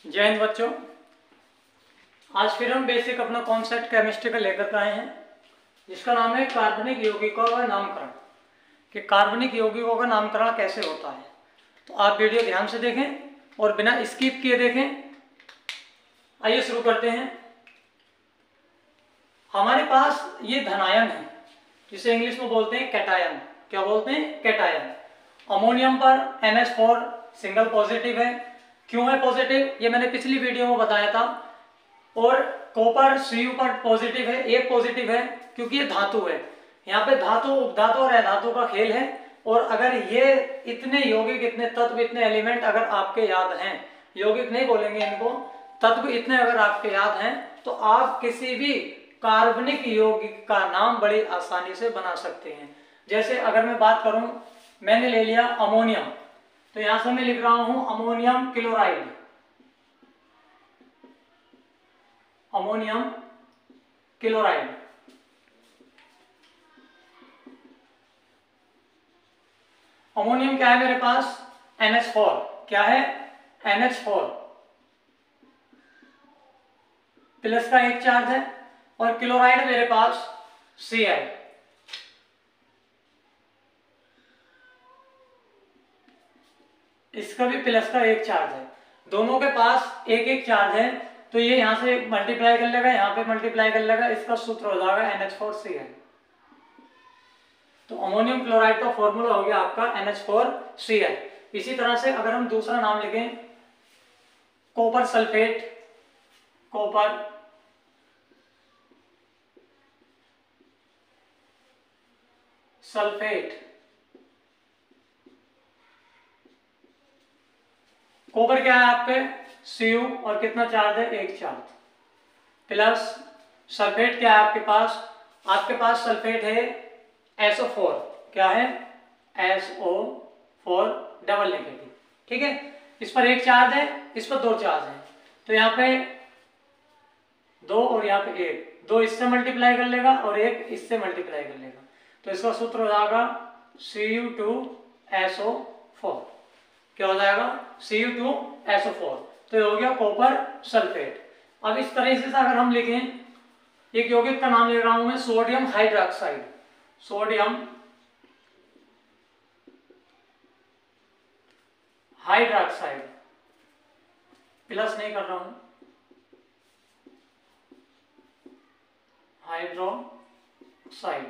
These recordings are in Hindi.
जय हिंद बच्चों। आज फिर हम बेसिक अपना कॉन्सेप्ट केमिस्ट्री का लेकर के आए हैं, जिसका नाम है कार्बनिक यौगिकों का नामकरण। कि कार्बनिक यौगिकों का नामकरण कैसे होता है। तो आप वीडियो ध्यान से देखें और बिना स्किप किए देखें। आइए शुरू करते हैं। हमारे पास ये धनायन है, जिसे इंग्लिश में बोलते हैं कैटायन। क्या बोलते हैं? कैटायन। अमोनियम पर NH4 सिंगल पॉजिटिव है। क्यों है पॉजिटिव, ये मैंने पिछली वीडियो में बताया था। और कॉपर Cu पर पॉजिटिव है, एक पॉजिटिव है क्योंकि ये धातु है। यहाँ पे धातु, उपधातु और अधातु का खेल है। और अगर ये इतने यौगिक, इतने तत्व, इतने एलिमेंट अगर आपके याद हैं, यौगिक नहीं बोलेंगे इनको, तत्व इतने अगर आपके याद हैं, तो आप किसी भी कार्बनिक यौगिक का नाम बड़ी आसानी से बना सकते हैं। जैसे अगर मैं बात करूं, मैंने ले लिया अमोनियम, तो यहां से मैं लिख रहा हूं ammonium chloride. Ammonium chloride. Ammonium क्या है मेरे पास? NH4। क्या है? NH4 प्लस का एक चार्ज है। और क्लोराइड मेरे पास Cl। इसका भी प्लस का एक चार्ज है। दोनों के पास एक एक चार्ज है, तो ये यहां से मल्टीप्लाई कर लेगा, यहां पे मल्टीप्लाई कर लेगा, इसका सूत्र हो जाएगा NH4Cl। तो अमोनियम क्लोराइड का फॉर्मूला हो गया आपका NH4Cl। इसी तरह से अगर हम दूसरा नाम लिखें, copper sulphate. Copper sulphate. Copper क्या है आपके? Cu और कितना चार्ज है? एक चार्ज। प्लस सल्फेट क्या है आपके पास? आपके पास सल्फेट है SO4। क्या है? SO4 double negative. ठीक है, इस पर एक चार्ज है, इस पर दो चार्ज है, तो यहाँ पे दो और यहाँ पे एक, दो इससे मल्टीप्लाई कर लेगा और एक इससे मल्टीप्लाई कर लेगा, तो इसका सूत्र हो जाएगा Cu2SO4। क्या हो जाएगा? Cu2SO4। तो ये हो गया कॉपर सल्फेट। अब इस तरह से अगर हम लिखें, एक यौगिक का नाम ले रहा हूं मैं, sodium hydroxide. Sodium hydroxide. Plus नहीं कर रहा हूं, हाइड्रोक्साइड।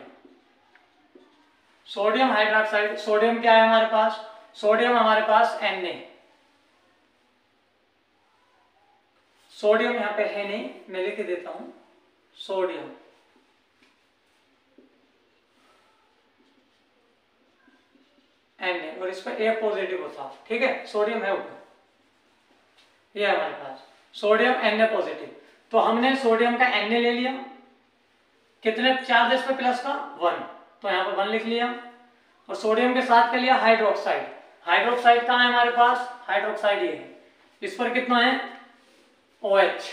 Sodium hydroxide. सोडियम क्या है हमारे पास? सोडियम हमारे पास Na। सोडियम यहां पे है नहीं, मैं लिख देता हूं सोडियम। Na और इस पर A पॉजिटिव होता। ठीक है, सोडियम है ऊपर, ये है हमारे पास सोडियम Na पॉजिटिव। तो हमने सोडियम का Na ले लिया, कितने चार्ज इस पे? प्लस का 1, तो यहां पर 1 लिख लिया। और सोडियम के साथ क्या लिया? हाइड्रोक्साइड। हाइड्रोक्साइड कहां है हमारे पास? हाइड्रोक्साइड ये है, इस पर कितना है? OH।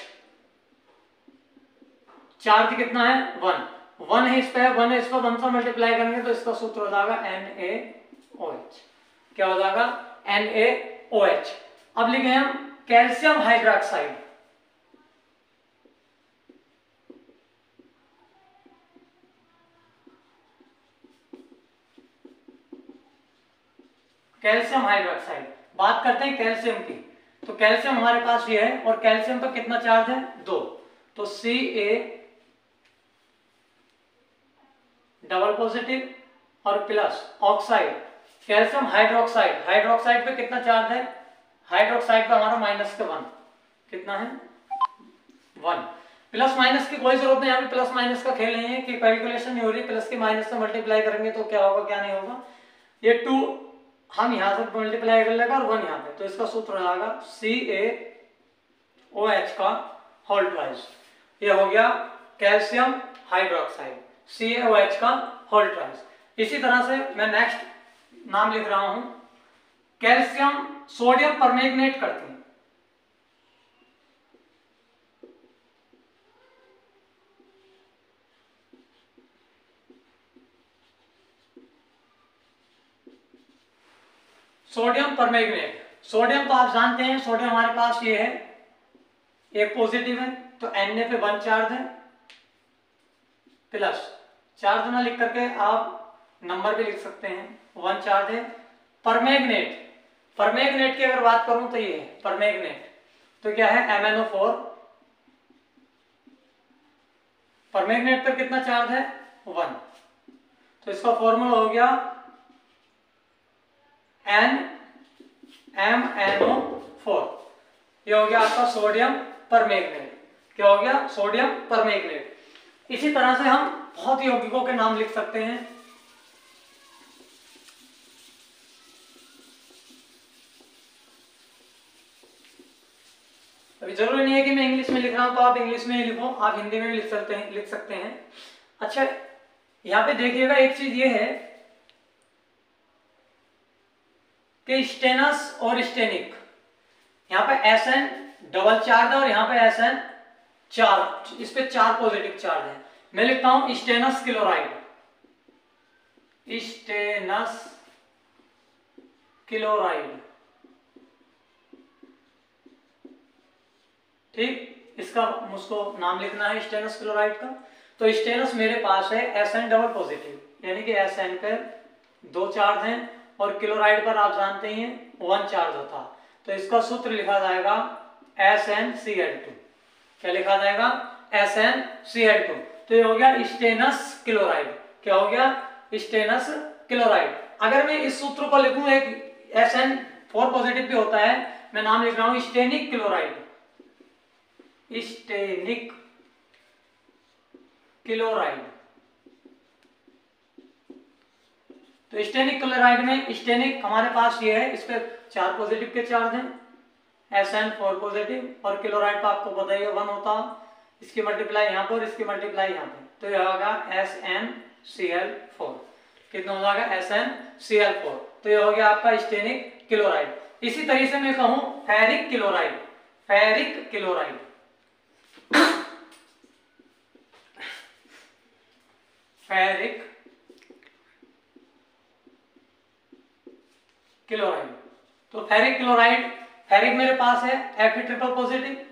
चार्ज कितना है? 1। 1 है इस पे, 1 है इस पर, 1 से मल्टीप्लाई करेंगे तो इसका सूत्र हो जाएगा NaOH। क्या हो जाएगा? NaOH। अब लिखे हम कैल्शियम हाइड्रोक्साइड। Calcium hydroxide. बात करते हैं कैल्शियम की। तो कैल्शियम हमारे पास ये है, और कैल्शियम पर कितना चार्ज है? 2। तो Ca डबल पॉजिटिव और plus oxide, calcium hydroxide. Hydroxide पे कितना चार्ज है? हाइड्रोक्साइड पे हमारा माइनस का 1। कितना है? 1। प्लस माइनस की कोई जरूरत नहीं, यहाँ पे प्लस माइनस का खेल नहीं है कि कैलकुलेशन नहीं हो रही। प्लस के माइनस से मल्टीप्लाई करेंगे तो क्या होगा क्या नहीं होगा। ये 2 हम यहां से मल्टीप्लाई कर लेगा और 1 यहां पे, तो इसका सूत्र हो जाएगा CaOH का होल ट्वाइस। ये हो गया कैल्शियम हाइड्रोक्साइड, CaOH का होल ट्वाइस। इसी तरह से मैं नेक्स्ट नाम लिख रहा हूं कैल्शियम सोडियम परमैंगनेट करते हैं। Sodium permanganate. सोडियम तो आप जानते हैं, सोडियम हमारे पास ये है एक पॉजिटिव है तो Na पे 1 चार्ज है, प्लस चार्ज ना लिख करके आप नंबर पे लिख सकते हैं, 1 चार्ज है। परमैग्नेट, परमैग्नेट की अगर बात करूं तो ये है परमैग्नेट, तो क्या है MnO4। परमैग्नेट पर कितना चार्ज है 1, तो इसका फॉर्मूला हो गया NMnO4। ये हो गया आपका सोडियम परमैग्नेट। क्या हो गया सोडियम परमैग्नेट। इसी तरह से हम बहुत यौगिकों के नाम लिख सकते हैं। अभी जरूरी नहीं है कि मैं इंग्लिश में लिख रहा हूं तो आप इंग्लिश में ही लिखो, आप हिंदी में भी लिख सकते हैं। अच्छा यहां पे देखिएगा एक चीज ये है कि स्टेनस और स्टेनिक, यहाँ पे Sn डबल चार्ज है और यहाँ पे Sn 4, इस पे 4 पॉजिटिव चार्ज है। मैं लिखता हूं स्टेनस क्लोराइड, स्टेनस क्लोराइड, ठीक, इसका मुझको नाम लिखना है स्टेनस क्लोराइड का। तो स्टेनस मेरे पास है Sn डबल पॉजिटिव, यानी कि Sn पर 2 चार्ज हैं और क्लोराइड पर आप जानते हैं 1 चार्ज होता, तो इसका सूत्र लिखा जाएगा SnCl2। क्या लिखा जाएगा SnCl2। तो ये हो गया स्टेनस क्लोराइड। क्या हो गया स्टेनस क्लोराइड। अगर मैं इस सूत्र को लिखूं, एक Sn4 पॉजिटिव भी होता है, मैं नाम लिख रहा हूं स्टेनिक क्लोराइड, स्टेनिक क्लोराइड। तो स्टेनिक क्लोराइड में स्टेनिक हमारे पास ये है, इस पे 4 पॉजिटिव के चार्ज हैं, Sn4 पॉजिटिव, और क्लोराइड का आपको पता ही है 1 होता, इसकी मल्टीप्लाई यहाँ पर और इसकी मल्टीप्लाई यहाँ पे, तो यह होगा SnCl4। कितना हो जाएगा SnCl4। तो यह हो गया आपका स्टेनिक क्लोराइड। इसी तरीके से मैं कहूं ferric chloride, ferric chloride, ferric chloride. तो फेरिक क्लोराइड, फेरिक मेरे पास है Fe ट्रिपल पॉजिटिव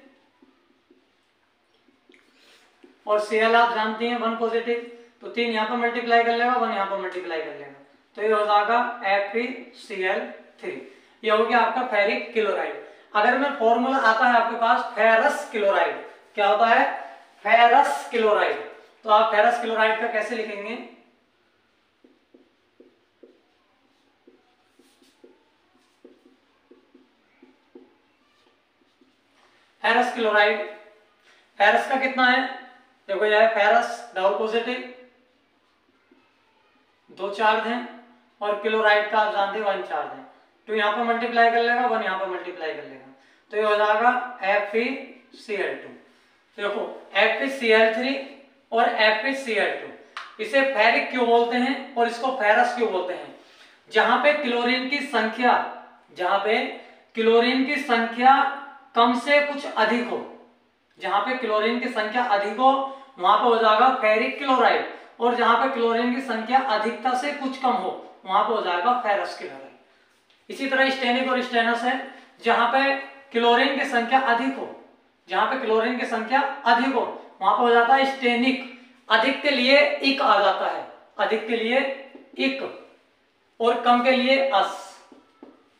और Cl आप जानते हैं 1 पॉजिटिव, तो 3 यहाँ पर मल्टीप्लाई कर लेगा, 1 यहाँ पर मल्टीप्लाई कर लेगा, तो ये हो जाएगा FeCl3। ये हो गया आपका फेरिक क्लोराइड। अगर मैं फॉर्मूला आता है आपके पास फेरस क्लोराइड, क्या होता है फेरस क्लोराइड, तो आप फेरस क्लोराइड का कैसे लिखेंगे, फेरस क्लोराइड, फेरस का कितना है, देखो यह है फेरस डबल पॉजिटिव, 2 चार्ज हैं, और क्लोराइड का आप जानते हैं 1 चार्ज है, तो यहाँ पर मल्टीप्लाई कर लेगा, 1 यहाँ पर मल्टीप्लाई कर लेगा, तो ये हो जाएगा FeCl2। देखो FeCl3 और FeCl2, इसे फेरिक क्यों बोलते हैं और इसको फेरस क्यों बोलते हैं। जहां पे क्लोरीन की संख्या, जहां पे क्लोरीन की संख्या कम से कुछ अधिक हो, जहां पे क्लोरीन की संख्या अधिक हो वहां पे हो जाएगा फेरिक क्लोराइड, और जहां पे क्लोरीन की संख्या अधिकता से कुछ कम हो वहां पे हो जाएगा फेरस क्लोराइड। इसी तरह स्टेनिक और स्टेनस है, जहां पे क्लोरीन की संख्या अधिक हो, जहां पे क्लोरीन की संख्या अधिक हो वहां पे हो जाता है स्टेनिक, अधिक के लिए इक आ जाता है, अधिक के लिए इक और कम के लिए अस,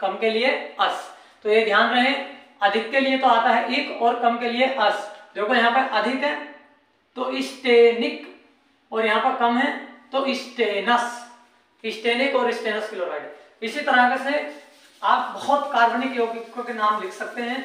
कम के लिए अस। तो ये ध्यान रहे, अधिक के लिए तो आता है इक और कम के लिए अस। देखो यहाँ पर अधिक है तो स्टेनिक और यहाँ पर कम है तो स्टेनस, स्टेनिक और स्टेनस क्लोराइड। इसी तरह से आप बहुत कार्बनिक यौगिकों के नाम लिख सकते हैं,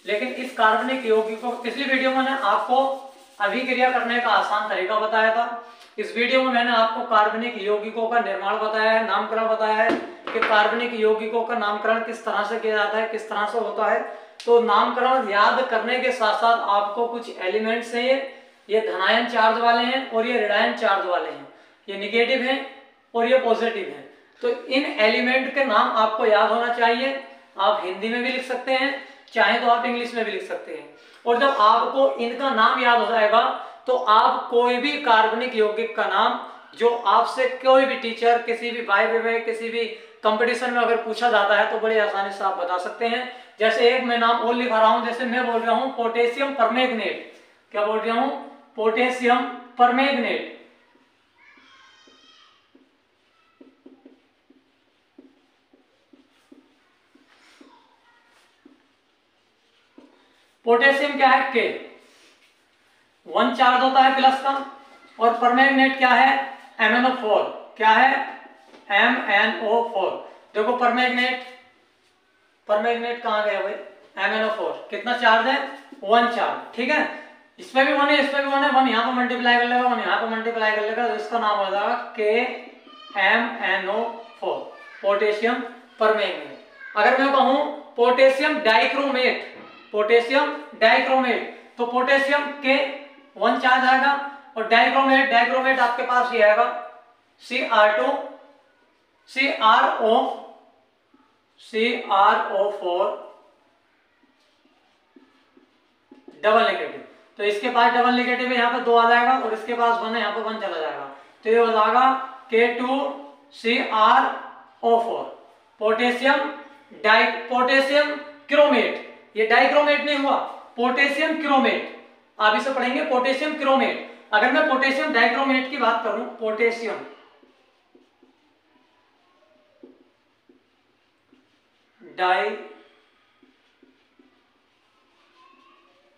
लेकिन इस कार्बनिक यौगिकों, पिछली वीडियो में मैंने आपको अभिक्रिया करने का आसान तरीका बताया था, इस वीडियो में मैंने आपको कार्बनिक यौगिकों का निर्माण बताया है, नामकरण बताया है कि कार्बनिक यौगिकों का नामकरण किस तरह से किया जाता है, किस तरह से होता है। तो नामकरण याद करने के साथ साथ आपको कुछ एलिमेंट्स हैं, ये धनायन चार्ज वाले हैं और ये ऋणायन चार्ज वाले हैं, ये निगेटिव हैं और ये पॉजिटिव हैं। तो इन एलिमेंट के नाम आपको याद होना चाहिए। आप हिंदी में भी लिख सकते हैं, चाहे तो आप इंग्लिश में भी लिख सकते हैं। और जब आपको इनका नाम याद हो जाएगा तो आप कोई भी कार्बनिक यौगिक का नाम जो आपसे कोई भी टीचर किसी भी वाइवा में किसी भी कंपटीशन में अगर पूछा जाता है तो बड़ी आसानी से आप बता सकते हैं। जैसे एक मैं नाम और लिखा रहा हूं, जैसे मैं बोल रहा हूं पोटेशियम परमैंगनेट। क्या बोल रहा हूं? Potassium permanganate. पोटेशियम क्या है? के 1 चार्ज होता है प्लस का, और परमैंगनेट क्या है? MnO4। क्या है? MnO4। देखो परमैंगनेट कहां गया भाई? MnO4 कितना चार्ज है? 1 चार्ज। ठीक है, इसमें भी 1 है, इसमें भी 1 है, 1 यहां पर मल्टीप्लाई कर लेगा, 1 यहां पर मल्टीप्लाई कर लेगा, तो इसका नाम हो जाएगा KMnO4, पोटेशियम परमैंगनेट। अगर मैं कहूं पोटेशियम डाइक्रोमेट, तो पोटेशियम के 1 चार्ज आएगा, और डाइक्रोमेट आपके पास ये आएगा CrO4 डबल नेगेटिव। तो इसके पास डबल नेगेटिव है, यहाँ पे 2 आ जाएगा, और इसके पास 1 है, यहाँ पे 1 चला जाएगा, तो ये हो जाएगा K2CrO4 पोटेशियम क्रोमेट। ये डाइक्रोमेट नहीं हुआ, पोटेशियम क्रोमेट। आप इसे पढ़ेंगे पोटेशियम क्रोमेट। अगर मैं पोटेशियम डाइक्रोमेट की बात करूं, पोटेशियम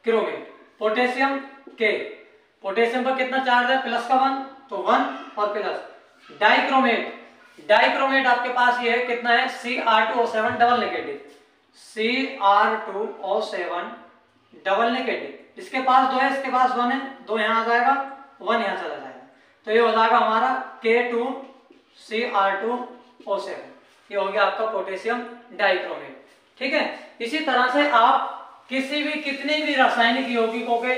डाइक्रोमेट, पोटेशियम के, पोटेशियम पर कितना चार्ज है? प्लस का 1, तो 1 और प्लस। डाइक्रोमेट आपके पास ये है, कितना है? Cr2O7 double negative, Cr2O7 double negative. इसके पास 2 है, इसके पास 1 है, 2 यहां आ जाएगा, 1 यहां चला जाएगा, तो ये हो जाएगा हमारा K2Cr2O7। ये हो गया आपका पोटेशियम डाइक्रोमेट। ठीक है, इसी तरह से आप किसी भी कितने भी रासायनिक यौगिकों के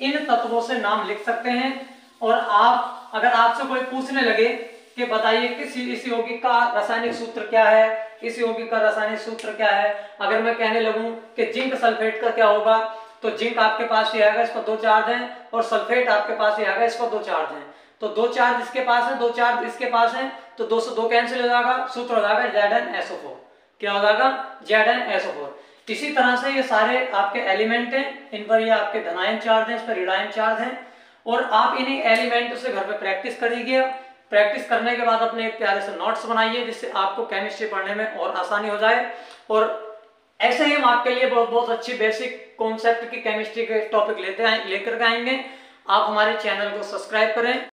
इन तत्वों से नाम लिख सकते हैं। और आप अगर आपसे कोई पूछने लगे कि बताइए इस यौगिक का रासायनिक सूत्र क्या है, इस यौगिक का रासायनिक सूत्र क्या है, अगर मैं कहने लगूं कि जिंक सल्फेट का क्या होगा, तो जिंक आपके पास ये आएगा, इस पर 2 चार्ज हैं, और सल्फेट आपके पास ये आएगा, इस पर 2 चार्ज हैं, तो 2 चार्ज इसके पास है, 2 चार्ज इसके पास है, तो 2 से 2 कैंसिल हो जाएगा, सूत्र हो जाएगा ZnSO4। क्या हो जाएगा? ZnSO4। इसी तरह से ये सारे आपके एलिमेंट हैं, इन पर ये आपके धनायन चार्ज हैं, इस पर ऋणायन चार्ज हैं, और आप इन्हीं एलिमेंटों से घर पे प्रैक्टिस करिए। प्रैक्टिस करने के बाद अपने एक प्यारे से नोट्स बनाइए, जिससे आपको केमिस्ट्री पढ़ने में और आसानी हो जाए। और ऐसे ही हम आपके लिए बहुत बहुत अच्छी बेसिक कॉन्सेप्ट की केमिस्ट्री के टॉपिक लेकर आएंगे। आप हमारे चैनल को सब्सक्राइब करें।